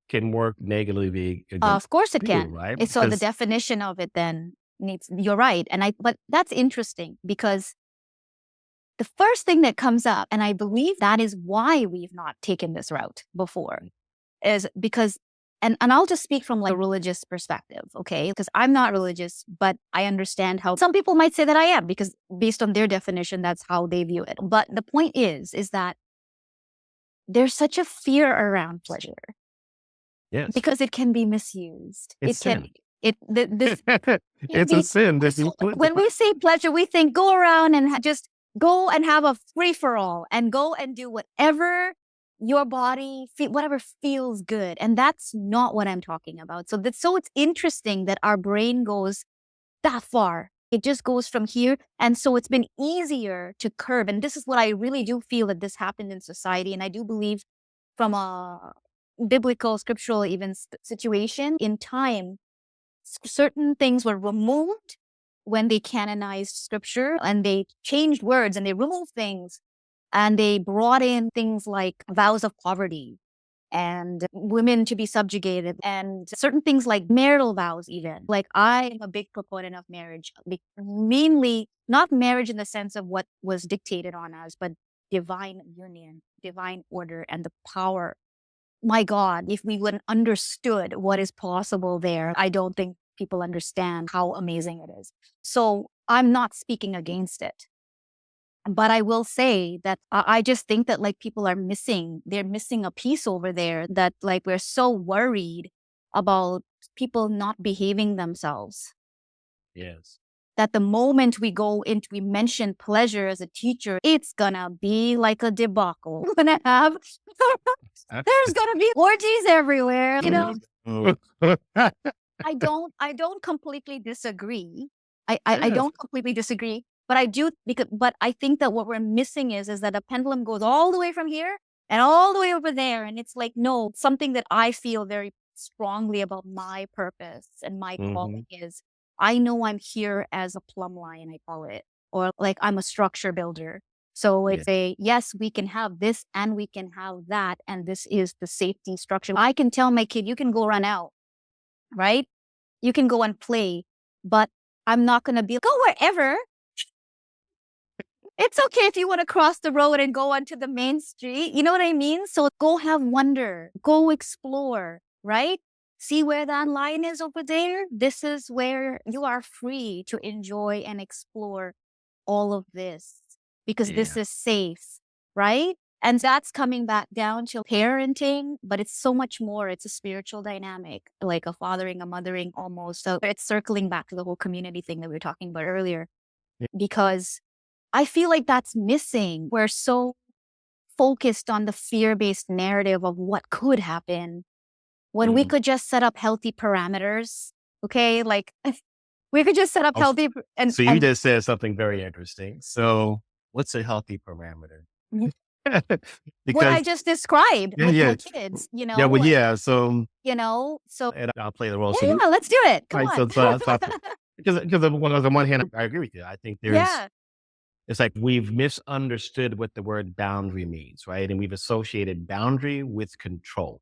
can work negatively against Of course it you, can. right? It's so the Because definition of it then. You're right. But that's interesting because the first thing that comes up, and I believe that is why we've not taken this route before, is because, and I'll just speak from like a religious perspective, okay? Because I'm not religious, but I understand how some people might say that I am, because based on their definition, that's how they view it. But the point is that there's such a fear around pleasure. Yes. Because it can be misused. It's sin. This It's a sin. when we say pleasure, we think go around and just go and have a free for all and go and do whatever your body whatever feels good, and that's not what I'm talking about. So it's interesting that our brain goes that far. It just goes from here, and so it's been easier to curb. And this is what I really do feel that this happened in society, and I do believe from a biblical, scriptural even situation in time, certain things were removed when they canonized scripture, and they changed words and they removed things, and they brought in things like vows of poverty and women to be subjugated and certain things like marital vows even. Like, I am a big proponent of marriage, mainly not marriage in the sense of what was dictated on us, but divine union, divine order, and the power. My God, if we would understood what is possible there, I don't think people understand how amazing it is. So I'm not speaking against it. But I will say that I just think that like people are they're missing a piece over there, that like we're so worried about people not behaving themselves. Yes. That the moment we mention pleasure as a teacher, it's gonna be like a debacle. We're gonna have, there's gonna be orgies everywhere, you know? I don't completely disagree. I don't completely disagree, but but I think that what we're missing is that a pendulum goes all the way from here and all the way over there. And it's like, no, something that I feel very strongly about my purpose and my calling is, I know I'm here as a plumb line, I call it, or like I'm a structure builder. So it's yes, we can have this and we can have that. And this is the safety structure. I can tell my kid, you can go run out, right? You can go and play, but I'm not going to be go wherever. It's okay if you want to cross the road and go onto the main street. You know what I mean? So go have wonder, go explore, right? See where that line is over there? This is where you are free to enjoy and explore all of this because this is safe, right? And that's coming back down to parenting, but it's so much more. It's a spiritual dynamic, like a fathering, a mothering almost. So it's circling back to the whole community thing that we were talking about earlier, because I feel like that's missing. We're so focused on the fear-based narrative of what could happen when we could just set up healthy parameters. Okay. Like we could just set up healthy. So you just said something very interesting. So what's a healthy parameter? What I just described with my kids, you know? Yeah, well, yeah. So, you know, so and I'll play the role. yeah, let's do it. Come on. Because on the one hand, I agree with you. I think it's like we've misunderstood what the word boundary means, right? And we've associated boundary with control.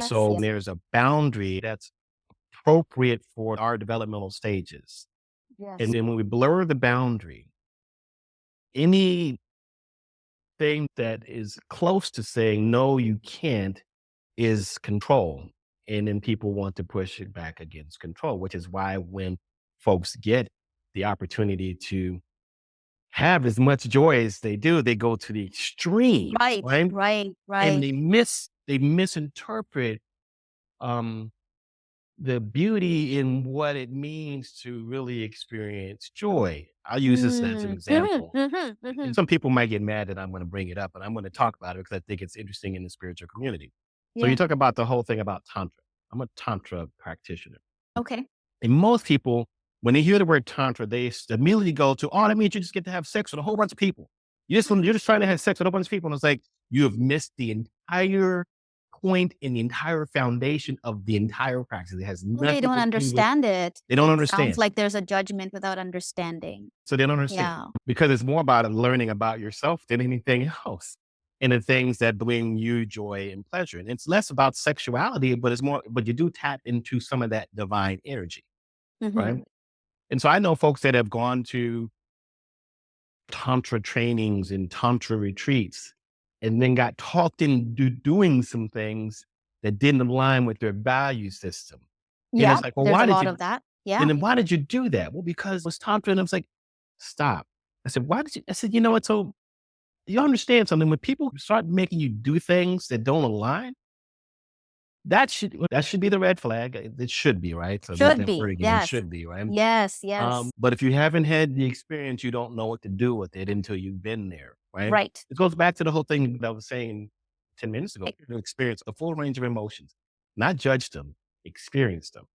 So there's a boundary that's appropriate for our developmental stages. And then when we blur the boundary, anything that is close to saying, no, you can't, is control. And then people want to push it back against control, which is why when folks get the opportunity to have as much joy as they do, they go to the extreme. Right. And they misinterpret the beauty in what it means to really experience joy. I'll use this as an example. And some people might get mad that I'm going to bring it up, and I'm going to talk about it because I think it's interesting in the spiritual community. So you talk about the whole thing about Tantra. I'm a Tantra practitioner. Okay. And most people, when they hear the word Tantra, they immediately go to, oh, that means you just get to have sex with a whole bunch of people. You're just trying to have sex with a bunch of people. And it's like, you have missed the entire point in the entire foundation of the entire practice. It has nothing They don't understand it. They don't understand. Sounds like there's a judgment without understanding. So they don't understand. Because it's more about learning about yourself than anything else. And the things that bring you joy and pleasure. And it's less about sexuality, but it's more, but you do tap into some of that divine energy. Right. And so I know folks that have gone to Tantra trainings and Tantra retreats and then got talked into doing some things that didn't align with their value system. And Yeah, it's like, well, there's why a did lot you, of that. Yeah. and then why did you do that? Well, because it was Tantra. And I was like, stop. I said, why did you? I said, you know what? So you understand something. When people start making you do things that don't align, that should be the red flag. It should be, right? So use Should that word be. again. It Yes. should be, right? Yes. Yes. But if you haven't had the experience, you don't know what to do with it until you've been there, right? Right. It goes back to the whole thing that I was saying 10 minutes ago. You experience a full range of emotions, not judge them, experience them,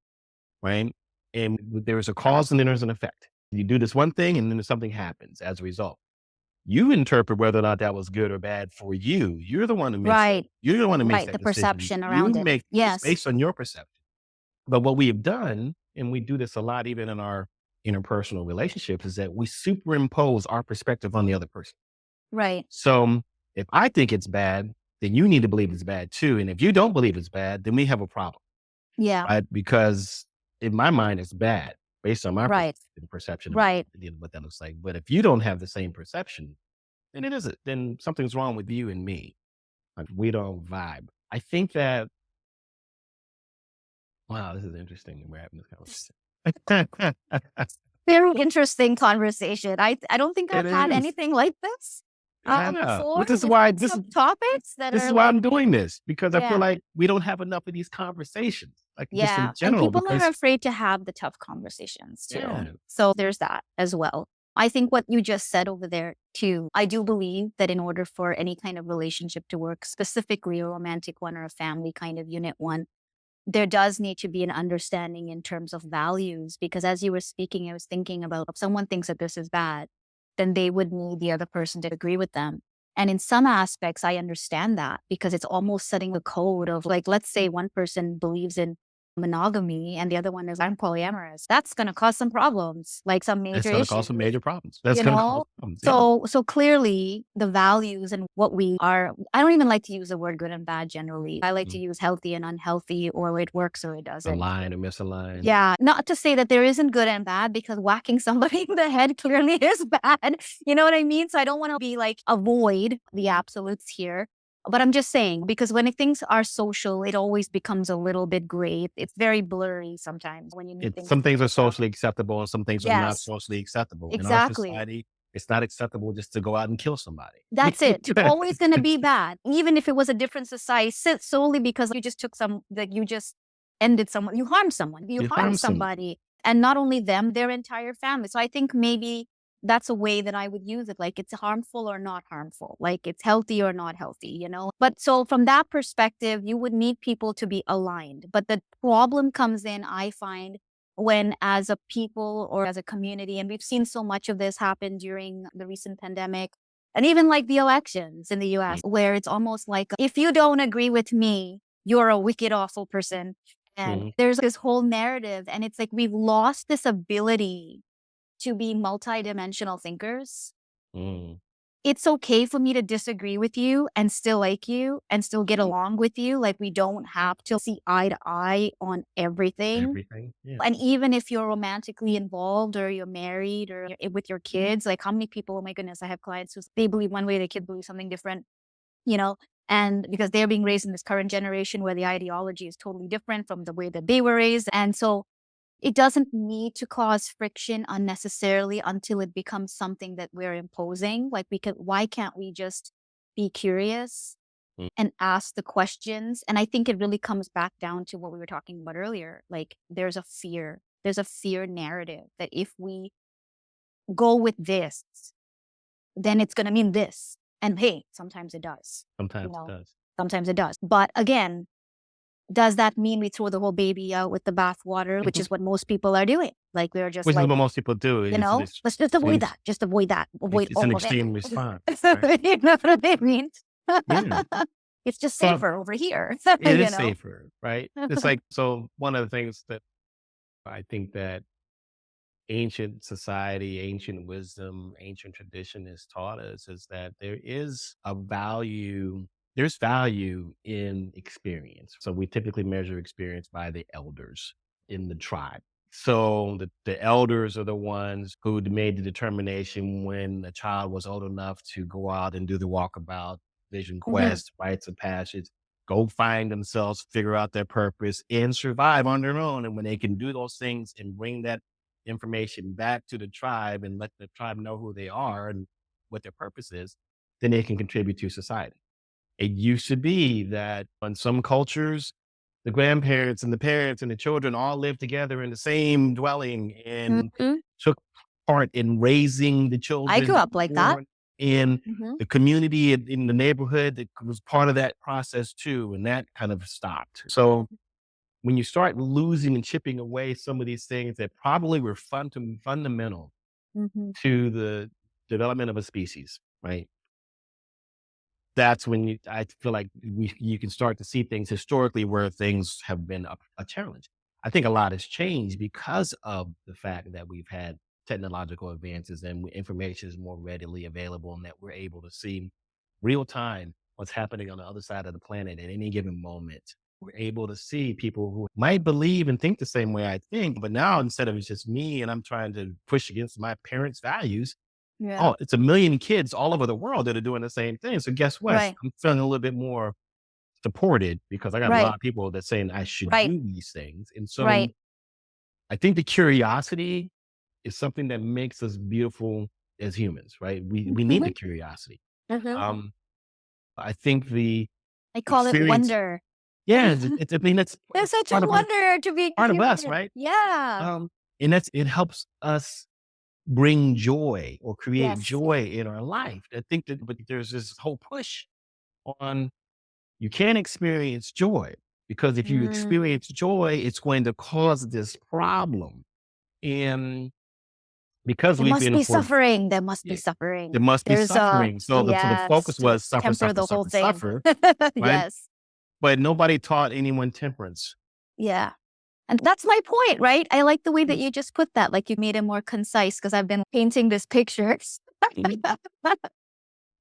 right? And there is a cause and then there's an effect. You do this one thing and then something happens as a result. You interpret whether or not that was good or bad for you. You're the one who makes Right. you're the one who makes Right. that The decision. perception You around it. make it's Yes. based on your perception. But what we have done, and we do this a lot even in our interpersonal relationships, is that we superimpose our perspective on the other person. Right. So if I think it's bad, then you need to believe it's bad too. And if you don't believe it's bad, then we have a problem, Yeah. right? Because in my mind, it's bad based on my Right. perception of Right. what that looks like. But if you don't have the same perception, then it isn't. Then something's wrong with you and me. Like we don't vibe. I think that, wow, this is interesting. We're having this conversation. Very interesting conversation. I don't think It I've had is. anything like this Yeah. before. Which is With why some topics that this are is why like, I'm doing this, because I feel yeah, like we don't have enough of these conversations, like just in yeah. And general, people are because afraid to have the tough conversations too. yeah. So there's that as well. I think what you just said over there too, I do believe that in order for any kind of relationship to work, specifically a romantic one or a family kind of unit one, there does need to be an understanding in terms of values. Because as you were speaking, I was thinking about if someone thinks that this is bad, then they would need the other person to agree with them. And in some aspects, I understand that because it's almost setting a code of like, let's say one person believes in monogamy and the other one is I'm polyamorous. That's going to cause some problems, like some It's major gonna cause issues. some major problems. That's You gonna cause know? problems. Yeah. So clearly the values and what we are, I don't even like to use the word good and bad generally. I like to use healthy and unhealthy, or it works or it doesn't. Align or misalign. Yeah. Not to say that there isn't good and bad, because whacking somebody in the head clearly is bad. You know what I mean? So I don't want to be like avoid the absolutes here. But I'm just saying, because when things are social, it always becomes a little bit gray. It's very blurry sometimes when you need things. Some things are socially acceptable and some things are not Yes, socially acceptable. In our exactly. society, it's not acceptable just to go out and kill somebody. That's it. It's always going to be bad. Even if it was a different society, solely because you just took you just ended someone, you harmed someone, you You harmed harm someone. somebody. And not only them, their entire family. So I think maybe that's a way that I would use it. Like it's harmful or not harmful, like it's healthy or not healthy, you know? But so from that perspective, you would need people to be aligned. But the problem comes in, I find, when as a people or as a community, and we've seen so much of this happen during the recent pandemic, and even like the elections in the US, where it's almost like, if you don't agree with me, you're a wicked, awful person. And there's this whole narrative, and it's like we've lost this ability to be multidimensional thinkers. Mm. It's okay for me to disagree with you and still like you and still get along with you. Like we don't have to see eye to eye on everything. Everything. Yeah. And even if you're romantically involved or you're married or you're with your kids, like how many people, oh my goodness, I have clients who they believe one way, their kid believes something different, you know, and because they're being raised in this current generation where the ideology is totally different from the way that they were raised. And so it doesn't need to cause friction unnecessarily until it becomes something that we're imposing. Like why can't we just be curious Mm. and ask the questions? And I think it really comes back down to what we were talking about earlier. Like there's a fear narrative that if we go with this, then it's going to mean this. And hey, sometimes it does. Sometimes You know, it does. sometimes it does. But again, does that mean we throw the whole baby out with the bathwater, which is what most people are doing? Like we're just Which is like, what most people do. you know, let's just avoid that. Just avoid that. Avoid It's an all of it. extreme response. Right? You know what I mean? Yeah. It's just Well, safer over here. It you is know? safer, right? It's like, so one of the things that I think that ancient society, ancient wisdom, ancient tradition has taught us is that there's value in experience. So we typically measure experience by the elders in the tribe. So the elders are the ones who made the determination when a child was old enough to go out and do the walkabout, vision Mhm. quest, rites of passage, go find themselves, figure out their purpose, and survive on their own. And when they can do those things and bring that information back to the tribe and let the tribe know who they are and what their purpose is, then they can contribute to society. It used to be that in some cultures, the grandparents and the parents and the children all lived together in the same dwelling and Mhm. took part in raising the I children grew that up were like that. born in Mhm. the community in the neighborhood that was part of that process too. And that kind of stopped. So when you start losing and chipping away some of these things that probably were fundamental Mhm. to the development of a species, right? That's when I feel like you can start to see things historically where things have been a challenge. I think a lot has changed because of the fact that we've had technological advances and information is more readily available and that we're able to see real time what's happening on the other side of the planet at any given moment. We're able to see people who might believe and think the same way I think, but now instead of it's just me and I'm trying to push against my parents' values, Yeah. oh, it's a million kids all over the world that are doing the same thing. So guess what? Right. I'm feeling a little bit more supported because I got a lot Right. of people that saying I should Right. do these things. And so Right. I think the curiosity is something that makes us beautiful as humans, right? We need the Mhm. curiosity. Mhm. Um, I think the I call it experience, wonder. yeah, I mean that's There's such a part of wonder to being part of us, human. right? Yeah. And it helps us bring joy or create Yes. joy in our life. I think that, but there's this whole push on you can't experience joy because if you Mm. experience joy, it's going to cause this problem. And because There we've must been be for suffering. There must be yeah, there suffering. must be There's a suffering. So the yes, focus to was suffer, temper suffer, the whole suffer, thing. suffer, right? Yes. But nobody taught anyone temperance. Yeah. And that's my point, right? I like the way that Mhm. you just put that, like you made it more concise because I've been painting this picture. Mhm.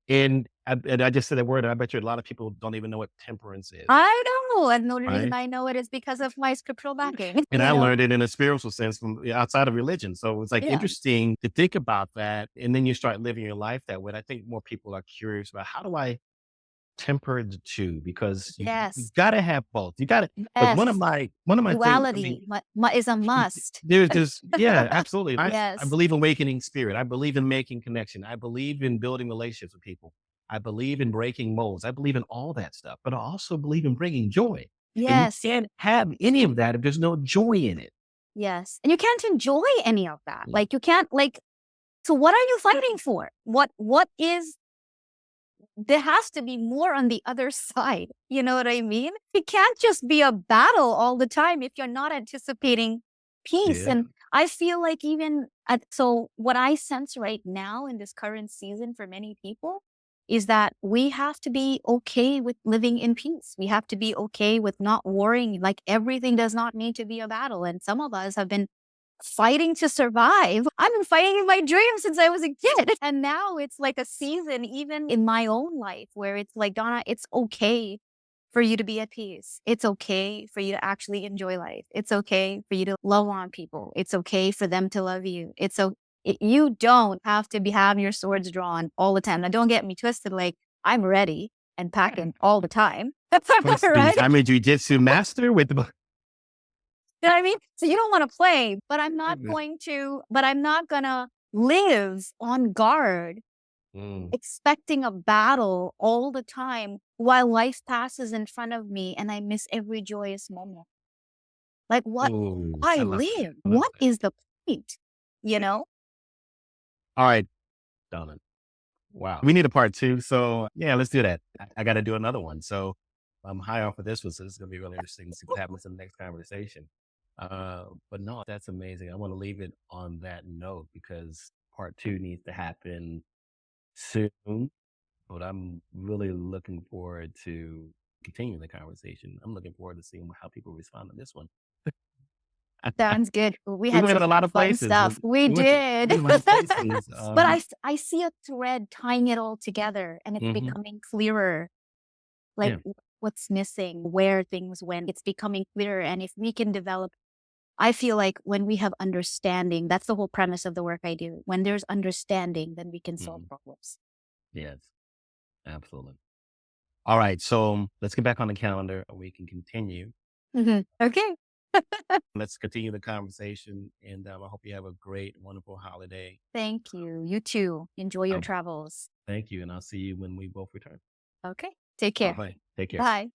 And I just said that word, and I bet you a lot of people don't even know what temperance is, I know. And the only reason right? I know it is because of my scriptural backing, And you I know? learned it in a spiritual sense from outside of religion. So it's like Yeah. interesting to think about that. And then you start living your life that way. And I think more people are curious about how do I temper the two? Because you Yes. gotta have both. You gotta, but Yes. one of my things, I mean, Duality is a must. there's this, yeah, absolutely. I Yes. believe in awakening spirit. I believe in making connection. I believe in building relationships with people. I believe in breaking molds. I believe in all that stuff, but I also believe in bringing joy. And you Yes. can't have any of that if there's no joy in it. Yes. And you can't enjoy any of that. Mm. Like you can't like so what are you fighting for? What is there has to be more on the other side. You know what I mean? It can't just be a battle all the time if you're not anticipating peace. Yeah. And I feel like even so what I sense right now in this current season for many people is that we have to be okay with living in peace. We have to be okay with not worrying. Like everything does not need to be a battle. And some of us have been fighting to survive. I've been fighting in my dreams since I was a kid. And now it's like a season, even in my own life, where it's like, Donna, it's okay for you to be at peace. It's okay for you to actually enjoy life. It's okay for you to love on people. It's okay for them to love you. You don't have to have your swords drawn all the time. Now, don't get me twisted. Like I'm ready and packing all the time. Right? I'm a jujitsu master with the. You know what I mean? So you don't want to play, but I'm not gonna live on guard, Mm. expecting a battle all the time while life passes in front of me and I miss every joyous moment. Like what? Ooh, I I love that. live. I love What that. is the point? You know? All right, Donna. Wow. We need a part two. So yeah, let's do that. I got to do another one. So I'm high off of this one. So this is going to be really interesting to see what happens in the next conversation. But no, that's amazing. I want to leave it on that note because part two needs to happen soon. But I'm really looking forward to continuing the conversation. I'm looking forward to seeing how people respond to this one. Sounds good. We We had went some a lot of fun places. stuff. We We did. went a lot of places. But I see a thread tying it all together and it's Mhm. becoming clearer. Like Yeah. what's missing, where things went. It's becoming clearer. And if we can develop I feel like when we have understanding, that's the whole premise of the work I do. When there's understanding, then we can solve Mhm. problems. Yes, absolutely. All right, so let's get back on the calendar and we can continue. Okay. Let's continue the conversation, and I hope you have a great, wonderful holiday. Thank you. You too. Enjoy your Um, travels. Thank you, and I'll see you when we both return. Okay. Take All care. right, take care. Bye.